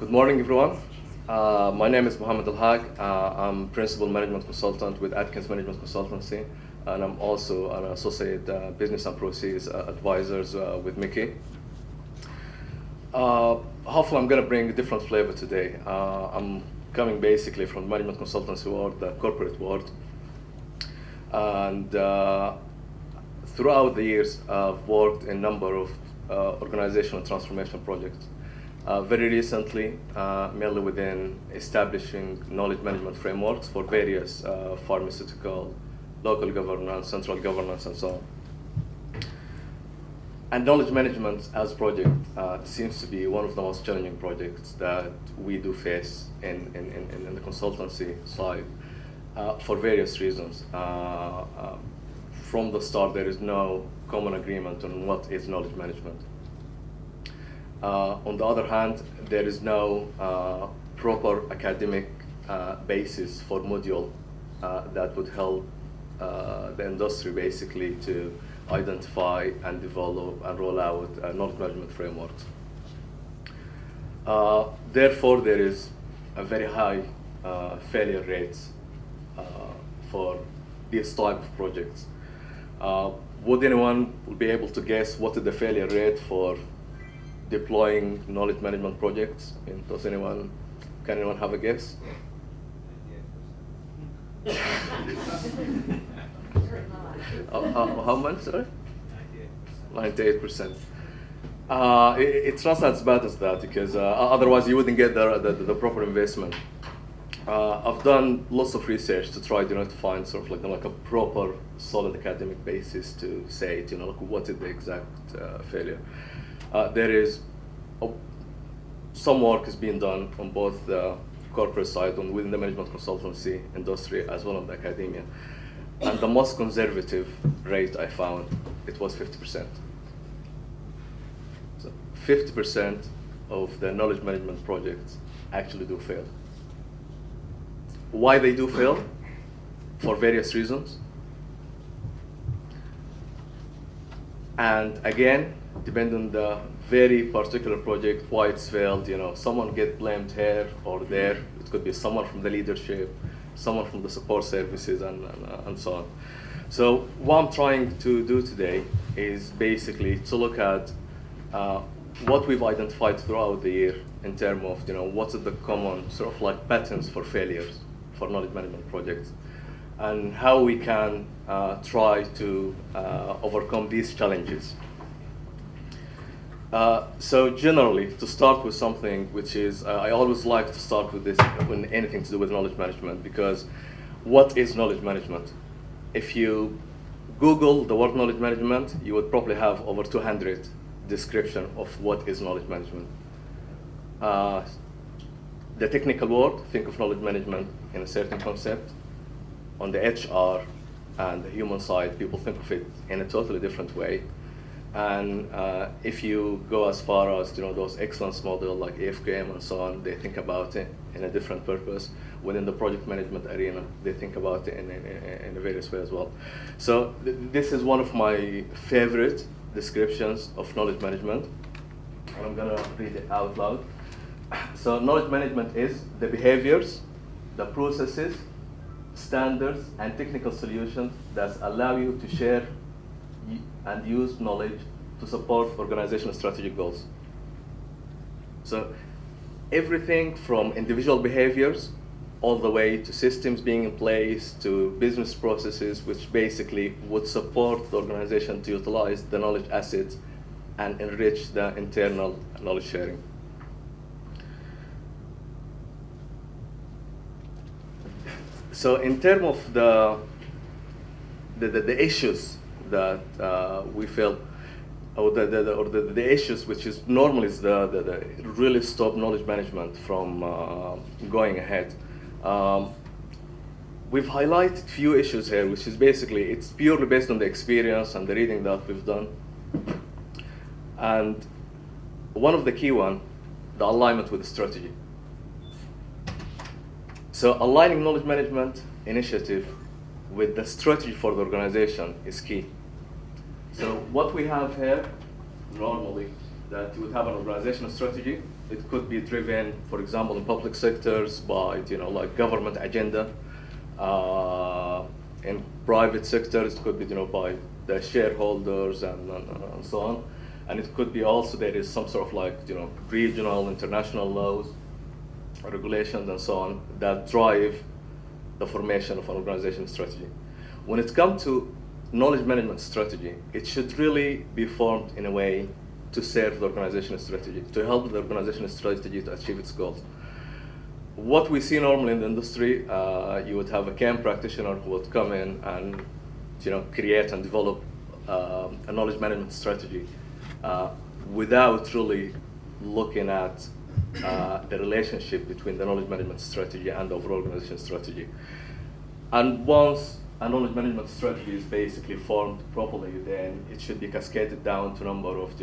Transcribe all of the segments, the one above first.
Good morning, everyone. My name is Mohamed Elhag. I'm Principal Management Consultant with Atkins Management Consultancy, and I'm also an Associate Business and Process Advisors with Mickey. Hopefully, I'm going to bring a different flavor today. I'm coming basically from the management consultancy world, the corporate world. And throughout the years, I've worked in a number of organizational transformation projects. Very recently, mainly within establishing knowledge management frameworks for various pharmaceutical, local governance, central governance, and so on. And knowledge management as a project seems to be one of the most challenging projects that we do face in the consultancy side for various reasons. From the start, there is no common agreement on what is knowledge management. On the other hand, there is no proper academic basis for module that would help the industry basically to identify and develop and roll out knowledge management frameworks. Therefore, there is a very high failure rates for this type of projects. Would anyone be able to guess what is the failure rate for deploying knowledge management projects? Can anyone have a guess? How much, sorry? 98%. It's not as bad as that, because otherwise you wouldn't get the proper investment. I've done lots of research to try to find sort of like a proper solid academic basis to say what is the exact failure. There is some work is being done on both the corporate side and within the management consultancy industry as well as the academia. And the most conservative rate I found, it was 50%. So 50% of the knowledge management projects actually do fail. Why they do fail? For various reasons. And again, depending on the very particular project, why it's failed. Someone get blamed here or there. It could be someone from the leadership, someone from the support services, and so on. So what I'm trying to do today is basically to look at what we've identified throughout the year in terms of what are the common sort of like patterns for failures for knowledge management projects, and how we can try to overcome these challenges. So generally, to start with something which is, I always like to start with this when anything to do with knowledge management, because what is knowledge management? If you Google the word knowledge management, you would probably have over 200 description of what is knowledge management. The technical word, think of knowledge management in a certain concept. On the HR and the human side, people think of it in a totally different way. And if you go as far as those excellence model like AFQM and so on, they think about it in a different purpose. Within the project management arena, they think about it in a various way as well. So this is one of my favorite descriptions of knowledge management, and I'm gonna read it out loud. So knowledge management is the behaviors, the processes, standards, and technical solutions that allow you to share and use knowledge to support organizational strategic goals. So everything from individual behaviors all the way to systems being in place to business processes which basically would support the organization to utilize the knowledge assets and enrich the internal knowledge sharing. So in terms of the issues that we feel, or the issues which is normally is the really stop knowledge management from going ahead. We've highlighted few issues here, which is basically, it's purely based on the experience and the reading that we've done. And one of the key one, the alignment with the strategy. So aligning knowledge management initiative with the strategy for the organization is key. So what we have here normally that you would have an organizational strategy. It could be driven, for example, in public sectors by, like government agenda. In private sectors, it could be, by the shareholders and so on. And it could be also there is some sort of like, regional, international laws, regulations, and so on that drive the formation of an organizational strategy. When it comes to knowledge management strategy, it should really be formed in a way to serve the organizational strategy, to help the organizational strategy to achieve its goals. What we see normally in the industry, you would have a CAM practitioner who would come in and create and develop a knowledge management strategy without really looking at the relationship between the knowledge management strategy and the overall organization strategy. And once a knowledge management strategy is basically formed properly, then it should be cascaded down to a number of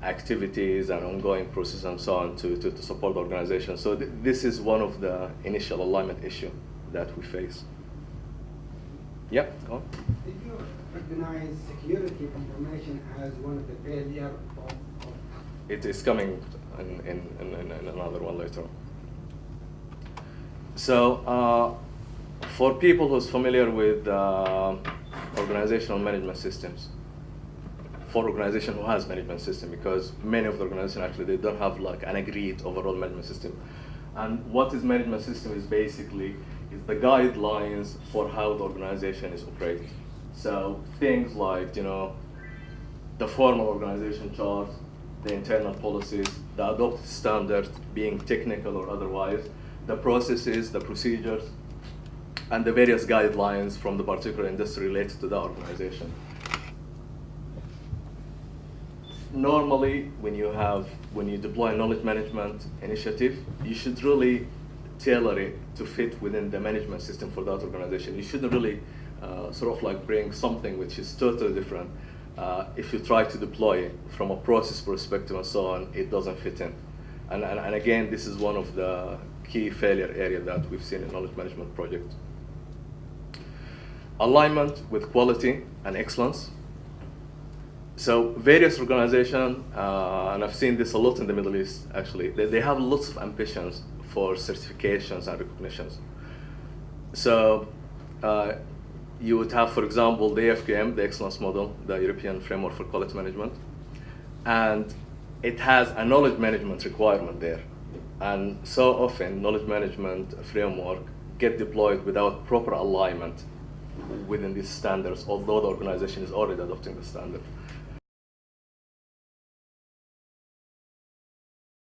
activities and ongoing processes and so on to support the organization. So this is one of the initial alignment issue that we face. Yeah, go on. Did you recognize security information as one of the failure of It is coming in another one later. So for people who's familiar with organizational management systems, for organization who has management system, because many of the organizations actually they don't have like an agreed overall management system. And what is management system is basically is the guidelines for how the organization is operating. So things like the formal organization chart, the internal policies, the adopted standards, being technical or otherwise, the processes, the procedures, and the various guidelines from the particular industry related to the organization. Normally, when you deploy a knowledge management initiative, you should really tailor it to fit within the management system for that organization. You shouldn't really sort of like bring something which is totally different. If you try to deploy it from a process perspective and so on, it doesn't fit in. And again, this is one of the key failure area that we've seen in knowledge management projects. Alignment with quality and excellence. So various organizations, and I've seen this a lot in the Middle East actually, they have lots of ambitions for certifications and recognitions. So you would have, for example, the AFQM, the Excellence Model, the European Framework for Quality Management, and it has a knowledge management requirement there. And so often, knowledge management framework get deployed without proper alignment within these standards, although the organization is already adopting the standard.